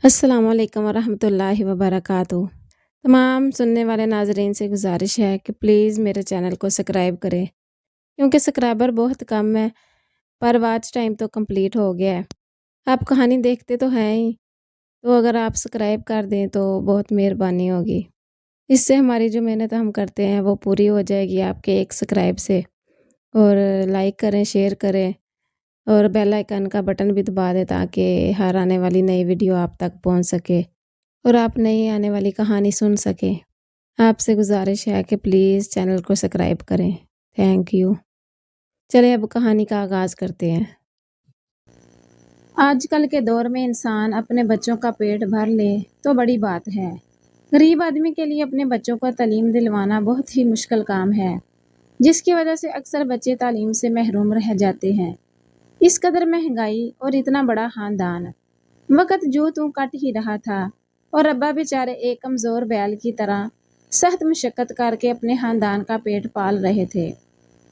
अस्सलाम वालेकुम वरहमतुल्लाहि वबरकातुहू। तमाम सुनने वाले नाज़रीन से गुजारिश है कि प्लीज़ मेरे चैनल को सब्सक्राइब करें, क्योंकि सब्सक्राइबर बहुत कम है, पर वॉच टाइम तो कंप्लीट हो गया है। आप कहानी देखते तो हैं ही, तो अगर आप सब्सक्राइब कर दें तो बहुत मेहरबानी होगी। इससे हमारी जो मेहनत हम करते हैं वो पूरी हो जाएगी आपके एक सब्सक्राइब से। और लाइक करें, शेयर करें और बेल आइकन का बटन भी दबा दें ताकि हर आने वाली नई वीडियो आप तक पहुंच सके और आप नई आने वाली कहानी सुन सकें। आपसे गुजारिश है कि प्लीज़ चैनल को सब्सक्राइब करें। Thank you. चलिए अब कहानी का आगाज़ करते हैं। आजकल के दौर में इंसान अपने बच्चों का पेट भर ले तो बड़ी बात है। गरीब आदमी के लिए अपने बच्चों को तालीम दिलवाना बहुत ही मुश्किल काम है, जिसकी वजह से अक्सर बच्चे तालीम से महरूम रह जाते हैं। इस कदर महंगाई और इतना बड़ा खानदान, वक़्त जो तू कट ही रहा था और अब्बा बेचारे एक कमज़ोर बैल की तरह सख्त मशक्क़त करके अपने खानदान का पेट पाल रहे थे।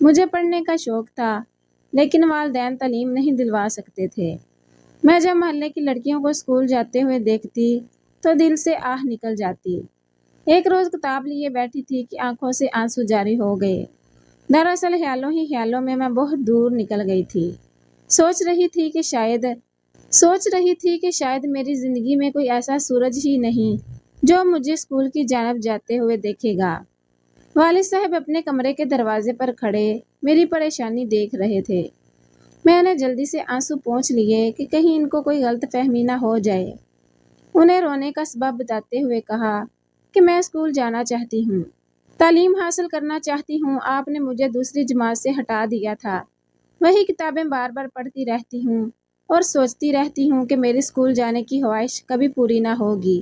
मुझे पढ़ने का शौक़ था, लेकिन वालिदैन तालीम नहीं दिलवा सकते थे। मैं जब मोहल्ले की लड़कियों को स्कूल जाते हुए देखती तो दिल से आह निकल जाती। एक रोज़ किताब लिए बैठी थी कि आंखों से आंसू जारी हो गए। दरअसल ख्यालों ही ख्यालों में मैं बहुत दूर निकल गई थी। सोच रही थी कि शायद मेरी ज़िंदगी में कोई ऐसा सूरज ही नहीं जो मुझे स्कूल की जानब जाते हुए देखेगा। वालिद साहब अपने कमरे के दरवाजे पर खड़े मेरी परेशानी देख रहे थे। मैंने जल्दी से आंसू पोंछ लिए कि कहीं इनको कोई गलत फहमी ना हो जाए। उन्हें रोने का सबब बताते हुए कहा कि मैं स्कूल जाना चाहती हूँ, तालीम हासिल करना चाहती हूँ। आपने मुझे दूसरी जमात से हटा दिया था। वही किताबें बार बार पढ़ती रहती हूँ और सोचती रहती हूँ कि मेरी स्कूल जाने की ख्वाहिश कभी पूरी ना होगी।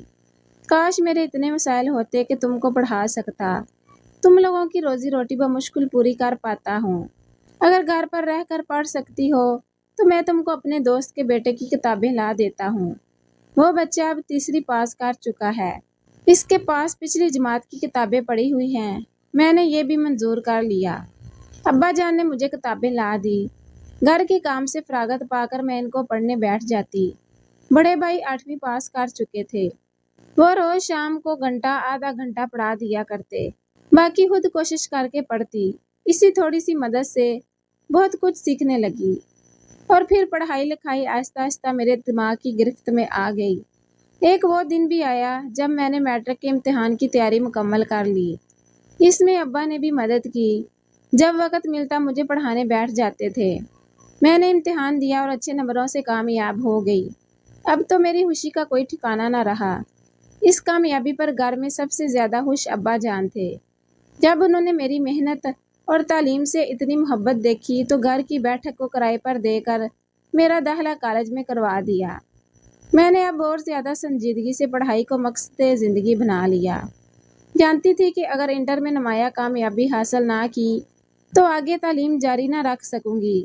काश मेरे इतने मसाइल होते कि तुमको पढ़ा सकता, तुम लोगों की रोजी रोटी बमुश्किल पूरी कर पाता हूँ। अगर घर पर रहकर पढ़ सकती हो तो मैं तुमको अपने दोस्त के बेटे की किताबें ला देता हूँ। वो बच्चा अब तीसरी पास कर चुका है। इसके पास पिछली जमात की किताबें पड़ी हुई हैं। मैंने ये भी मंजूर कर लिया। अब्बा जान ने मुझे किताबें ला दी। घर के काम से फरागत पाकर मैं इनको पढ़ने बैठ जाती। बड़े भाई 8वीं पास कर चुके थे। वो रोज शाम को घंटा आधा घंटा पढ़ा दिया करते, बाकी खुद कोशिश करके पढ़ती। इसी थोड़ी सी मदद से बहुत कुछ सीखने लगी और फिर पढ़ाई लिखाई आहिस्ता आहिस्ता मेरे दिमाग की गिरफ्त में आ गई। एक वो दिन भी आया जब मैंने मैट्रिक के इम्तिहान की तैयारी मुकम्मल कर ली। इसमें अब्बा ने भी मदद की। जब वक़्त मिलता मुझे पढ़ाने बैठ जाते थे। मैंने इम्तिहान दिया और अच्छे नंबरों से कामयाब हो गई। अब तो मेरी खुशी का कोई ठिकाना ना रहा। इस कामयाबी पर घर में सबसे ज़्यादा खुश अब्बा जान थे। जब उन्होंने मेरी मेहनत और तालीम से इतनी मोहब्बत देखी तो घर की बैठक को किराए पर देकर मेरा दाखिला कॉलेज में करवा दिया। मैंने अब और ज़्यादा संजीदगी से पढ़ाई को मकसद ज़िंदगी बना लिया। जानती थी कि अगर इंटर में नुमाया कामयाबी हासिल ना की तो आगे तालीम जारी ना रख सकूंगी।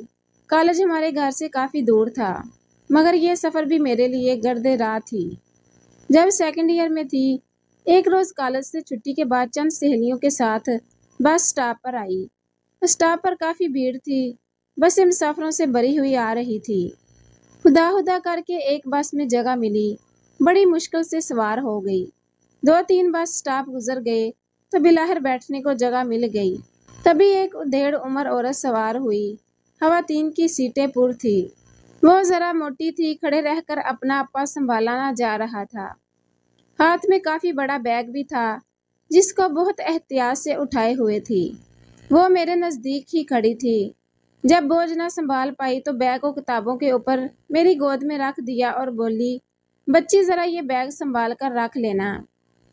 कॉलेज हमारे घर से काफ़ी दूर था, मगर यह सफ़र भी मेरे लिए गर्दे राह थी। जब सेकंड ईयर में थी, एक रोज़ कॉलेज से छुट्टी के बाद चंद सहेलियों के साथ बस स्टॉप पर आई। स्टॉप पर काफ़ी भीड़ थी। बसें मुसाफिरों से भरी हुई आ रही थी। खुदा खुदा करके एक बस में जगह मिली। बड़ी मुश्किल से सवार हो गई। 2-3 बस स्टॉप गुजर गए तो बिलाहर बैठने को जगह मिल गई। तभी एक उधेड़ उम्र औरत सवार हुई। खवातीन की सीटें पुर थी। वो ज़रा मोटी थी, खड़े रहकर अपना आपा संभाला ना जा रहा था। हाथ में काफ़ी बड़ा बैग भी था, जिसको बहुत एहतियात से उठाए हुए थी। वो मेरे नज़दीक ही खड़ी थी। जब बोझ न संभाल पाई तो बैग को किताबों के ऊपर मेरी गोद में रख दिया और बोली, बच्ची ज़रा ये बैग संभाल कर रख लेना,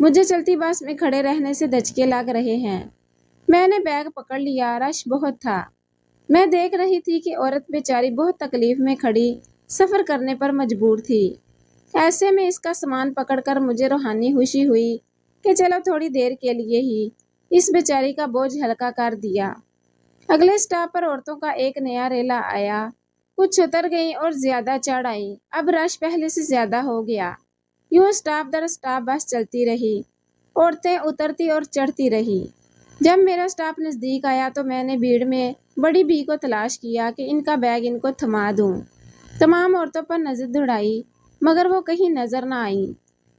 मुझे चलती बस में खड़े रहने से दचके लग रहे हैं। मैंने बैग पकड़ लिया। रश बहुत था। मैं देख रही थी कि औरत बेचारी बहुत तकलीफ में खड़ी सफ़र करने पर मजबूर थी। ऐसे में इसका सामान पकड़कर मुझे रूहानी खुशी हुई कि चलो थोड़ी देर के लिए ही इस बेचारी का बोझ हल्का कर दिया। अगले स्टॉप पर औरतों का एक नया रेला आया। कुछ उतर गईं और ज्यादा चढ़ आईं। अब रश पहले से ज्यादा हो गया। यूं स्टॉप दर स्टॉप बस चलती रही। औरतें उतरती और चढ़ती रही। जब मेरा स्टॉप नजदीक आया तो मैंने भीड़ में बड़ी बी को तलाश किया कि इनका बैग इनको थमा दूं। तमाम औरतों पर नजर दौड़ाई, मगर वो कहीं नजर न आई।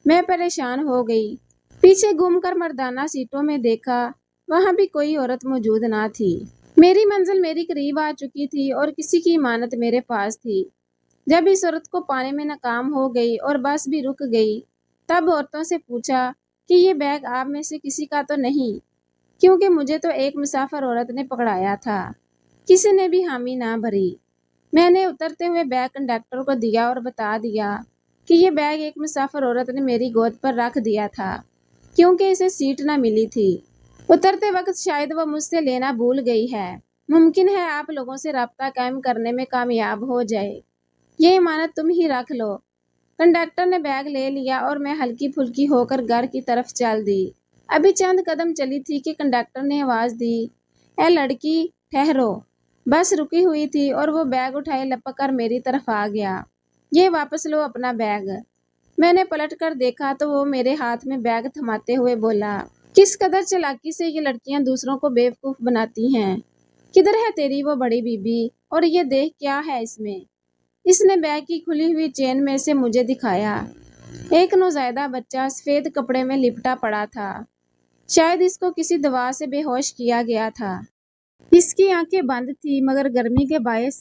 मैं परेशान हो गई। पीछे घूमकर मर्दाना सीटों में देखा, वहां भी कोई औरत मौजूद ना थी। मेरी मंजिल मेरी करीब आ चुकी थी और किसी की इमानत मेरे पास थी। जब इस औरत को पाने में नाकाम हो गई और बस भी रुक गई, तब औरतों से पूछा कि ये बैग आप में से किसी का तो नहीं, क्योंकि मुझे तो एक मुसाफिर औरत ने पकड़ाया था। किसी ने भी हामी ना भरी। मैंने उतरते हुए बैग कंडक्टर को दिया और बता दिया कि ये बैग एक मुसाफिर औरत ने मेरी गोद पर रख दिया था, क्योंकि इसे सीट ना मिली थी। उतरते वक्त शायद वो मुझसे लेना भूल गई है। मुमकिन है आप लोगों से राब्ता कायम करने में कामयाब हो जाए। ये इमानत तुम ही रख लो। कंडक्टर ने बैग ले लिया और मैं हल्की फुल्की होकर घर की तरफ चल दी। अभी चंद कदम चली थी कि कंडक्टर ने आवाज दी, ए लड़की, ठहरो। बस रुकी हुई थी और वो बैग उठाए लपक कर मेरी तरफ आ गया। ये वापस लो अपना बैग। मैंने पलट कर देखा तो वो मेरे हाथ में बैग थमाते हुए बोला, किस कदर चालाकी से ये लड़कियां दूसरों को बेवकूफ बनाती हैं। किधर है तेरी वो बड़ी बीबी, और ये देख क्या है इसमें। इसने बैग की खुली हुई चेन में से मुझे दिखाया। एक नौज़ायदा बच्चा सफेद कपड़े में लिपटा पड़ा था। शायद इसको किसी दवा से बेहोश किया गया था। इसकी आंखें बंद थी मगर गर्मी के बायस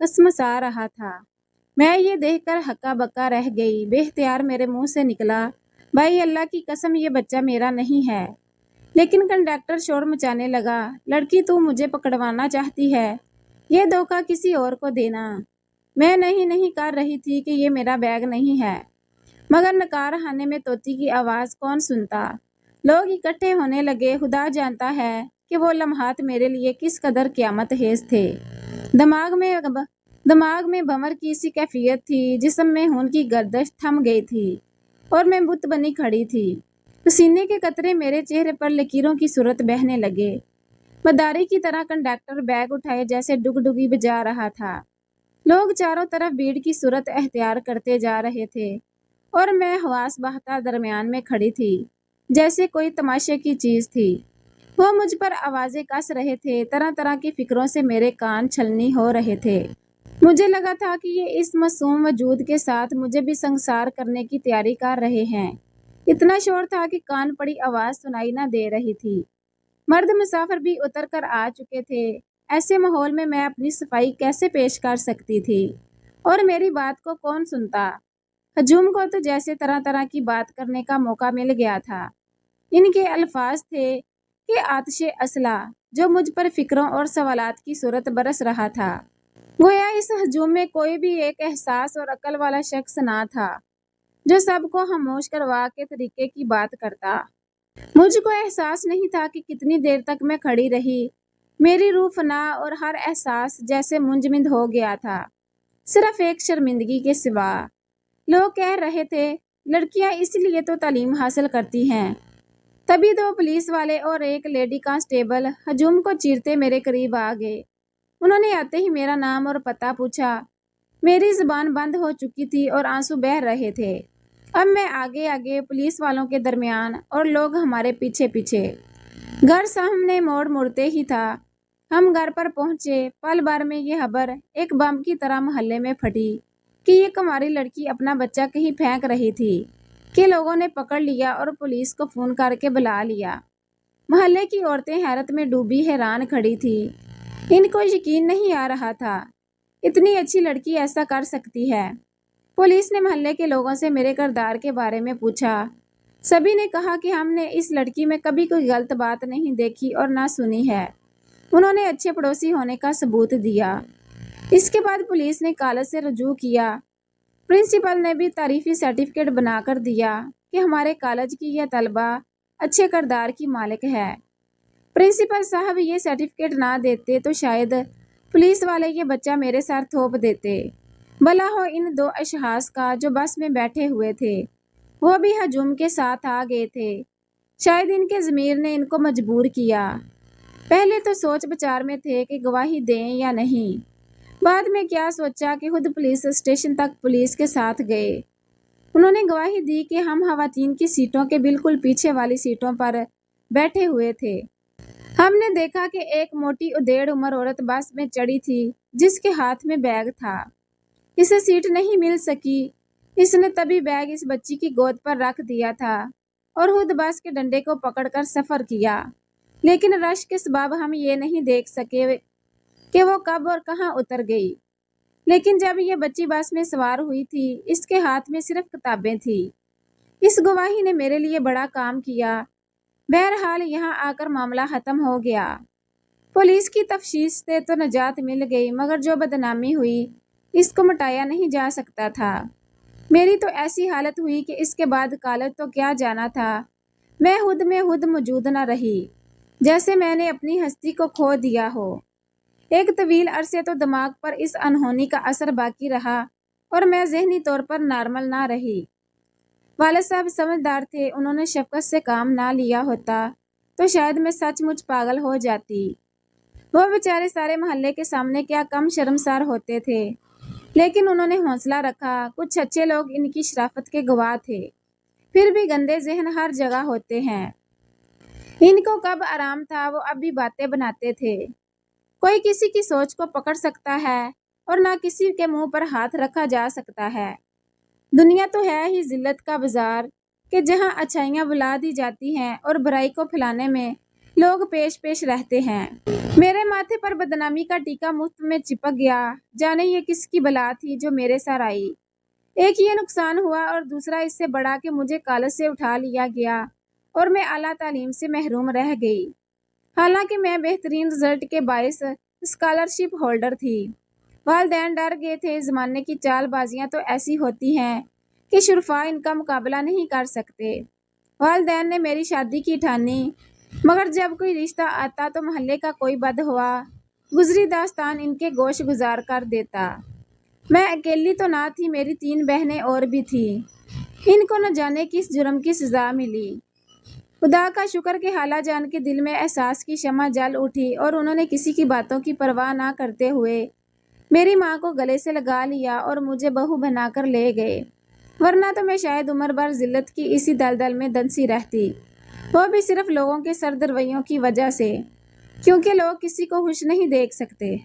कसमसा रहा था। मैं ये देखकर हक्का बक्का रह गई। बेख्तियार मेरे मुंह से निकला, भाई अल्लाह की कसम ये बच्चा मेरा नहीं है। लेकिन कंडक्टर शोर मचाने लगा, लड़की तू मुझे पकड़वाना चाहती है, ये धोखा किसी और को देना। मैं नहीं नहीं कर रही थी कि ये मेरा बैग नहीं है, मगर नकार खाने में तोती की आवाज कौन सुनता। लोग इकट्ठे होने लगे। खुदा जानता है कि वो लम्हात मेरे लिए किस कदर क़यामत हेज थे। दिमाग में भंवर की सी कैफियत थी। जिस्म में खून की गर्दिश थम गई थी और मैं बुत बनी खड़ी थी। पसीने के कतरे मेरे चेहरे पर लकीरों की सूरत बहने लगे। मदारी की तरह कंडक्टर बैग उठाए जैसे डुगडुगी बजा रहा था। लोग चारों तरफ भीड़ की सूरत अख्तियार करते जा रहे थे और मैं हवास बहता दरमियान में खड़ी थी, जैसे कोई तमाशे की चीज थी। वो मुझ पर आवाजें कस रहे थे। तरह तरह की फिक्रों से मेरे कान छलनी हो रहे थे। मुझे लगा था कि ये इस मासूम वजूद के साथ मुझे भी संसार करने की तैयारी कर रहे हैं। इतना शोर था कि कान पड़ी आवाज सुनाई न दे रही थी। मर्द मुसाफिर भी उतर कर आ चुके थे। ऐसे माहौल में मैं अपनी सफाई कैसे पेश कर सकती थी, और मेरी बात को कौन सुनता। हजूम को तो जैसे तरह तरह की बात करने का मौका मिल गया था। इनके अल्फाज थे कि आतिशे असला जो मुझ पर फिक्रों और सवालात की सूरत बरस रहा था। गोया इस हजूम में कोई भी एक एहसास और अकल वाला शख्स ना था जो सबको खामोश करवा के तरीके की बात करता। मुझको एहसास नहीं था कि कितनी देर तक मैं खड़ी रही। मेरी रूह फना और हर एहसास जैसे मुंजमद हो गया था, सिर्फ एक शर्मिंदगी के सिवा। लोग कह रहे थे लड़कियां इसलिए तो तालीम हासिल करती हैं। तभी दो पुलिस वाले और एक लेडी कांस्टेबल हजूम को चीरते मेरे करीब आ गए। उन्होंने आते ही मेरा नाम और पता पूछा। मेरी जुबान बंद हो चुकी थी और आंसू बह रहे थे। अब मैं आगे आगे, पुलिस वालों के दरमियान और लोग हमारे पीछे पीछे। घर सामने मोड़ मुड़ते ही था। हम घर पर पहुंचे। पल भर में ये खबर एक बम की तरह मोहल्ले में फटी कि ये कुंवारी लड़की अपना बच्चा कहीं फेंक रही थी, कि लोगों ने पकड़ लिया और पुलिस को फोन करके बुला लिया। मोहल्ले की औरतें हैरत में डूबी हैरान खड़ी थी। इनको यकीन नहीं आ रहा था इतनी अच्छी लड़की ऐसा कर सकती है। पुलिस ने मोहल्ले के लोगों से मेरे किरदार के बारे में पूछा। सभी ने कहा कि हमने इस लड़की में कभी कोई गलत बात नहीं देखी और ना सुनी है। उन्होंने अच्छे पड़ोसी होने का सबूत दिया। इसके बाद पुलिस ने कॉलेज से रुजू किया। प्रिंसिपल ने भी तारीफी सर्टिफिकेट बनाकर दिया कि हमारे कॉलेज की यह तलबा अच्छे किरदार की मालिक है। प्रिंसिपल साहब ये सर्टिफिकेट ना देते तो शायद पुलिस वाले ये बच्चा मेरे साथ थोप देते। भला हो इन दो अशखास का जो बस में बैठे हुए थे, वो भी हजूम के साथ आ गए थे। शायद इनके ज़मीर ने इनको मजबूर किया। पहले तो सोच विचार में थे कि गवाही दें या नहीं। बाद में क्या सोचा कि खुद पुलिस स्टेशन तक पुलिस के साथ गए। उन्होंने गवाही दी कि हम खवातीन की सीटों के बिल्कुल पीछे वाली सीटों पर बैठे हुए थे। हमने देखा कि एक मोटी उदेड़ उम्र औरत बस में चढ़ी थी जिसके हाथ में बैग था। इसे सीट नहीं मिल सकी। اس نے تبھی بیگ اس بچی کی گود پر رکھ دیا تھا اور خود بس کے ڈنڈے کو پکڑ کر سفر کیا، لیکن رش کے سبب ہم یہ نہیں دیکھ سکے کہ وہ کب اور کہاں اتر گئی۔ لیکن جب یہ بچی بس میں سوار ہوئی تھی، اس کے ہاتھ میں صرف کتابیں تھیں۔ اس گواہی نے میرے لیے بڑا کام کیا۔ بہرحال یہاں آ کر معاملہ ختم ہو گیا۔ پولیس کی تفتیش سے تو نجات مل گئی، مگر جو بدنامی ہوئی اس کو مٹایا نہیں جا سکتا تھا۔ میری تو ایسی حالت ہوئی کہ اس کے بعد کالج تو کیا جانا تھا، میں خود موجود نہ رہی، جیسے میں نے اپنی ہستی کو کھو دیا ہو۔ ایک طویل عرصے تو دماغ پر اس انہونی کا اثر باقی رہا اور میں ذہنی طور پر نارمل نہ رہی۔ والد صاحب سمجھدار تھے، انہوں نے شفقت سے کام نہ لیا ہوتا تو شاید میں سچ مچ پاگل ہو جاتی۔ وہ بیچارے سارے محلے کے سامنے کیا کم شرمسار ہوتے تھے، لیکن انہوں نے حوصلہ رکھا۔ کچھ اچھے لوگ ان کی شرافت کے گواہ تھے، پھر بھی گندے ذہن ہر جگہ ہوتے ہیں۔ ان کو کب آرام تھا وہ اب بھی باتیں بناتے تھے۔ کوئی کسی کی سوچ کو پکڑ سکتا ہے اور نہ کسی کے منہ پر ہاتھ رکھا جا سکتا ہے۔ دنیا تو ہے ہی ذلت کا بازار کہ جہاں اچھائیاں بلا دی جاتی ہیں اور برائی کو پھیلانے میں لوگ پیش رہتے ہیں۔ میرے ماتھے پر بدنامی کا ٹیکا مفت میں چپک گیا، جانے یہ کس کی بلا تھی جو میرے سر آئی۔ ایک یہ نقصان ہوا اور دوسرا اس سے بڑا کہ مجھے کالج سے اٹھا لیا گیا اور میں اعلیٰ تعلیم سے محروم رہ گئی، حالانکہ میں بہترین رزلٹ کے باعث اسکالرشپ ہولڈر تھی۔ والدین ڈر گئے تھے، زمانے کی چال بازیاں تو ایسی ہوتی ہیں کہ شرفاء ان کا مقابلہ نہیں کر سکتے۔ والدین نے میری شادی کی ٹھانی، مگر جب کوئی رشتہ آتا تو محلے کا کوئی بد ہوا گزری داستان ان کے گوش گزار کر دیتا۔ میں اکیلی تو نہ تھی، میری 3 بہنیں اور بھی تھیں۔ ان کو نہ جانے کس جرم کی سزا ملی۔ خدا کا شکر کہ خالہ جان کے دل میں احساس کی شمع جل اٹھی اور انہوں نے کسی کی باتوں کی پرواہ نہ کرتے ہوئے میری ماں کو گلے سے لگا لیا اور مجھے بہو بنا کر لے گئے، ورنہ تو میں شاید عمر بھر ذلت کی اسی دلدل میں دنسی رہتی، وہ بھی صرف لوگوں کے سرد رویوں کی وجہ سے، کیونکہ لوگ کسی کو خوش نہیں دیکھ سکتے۔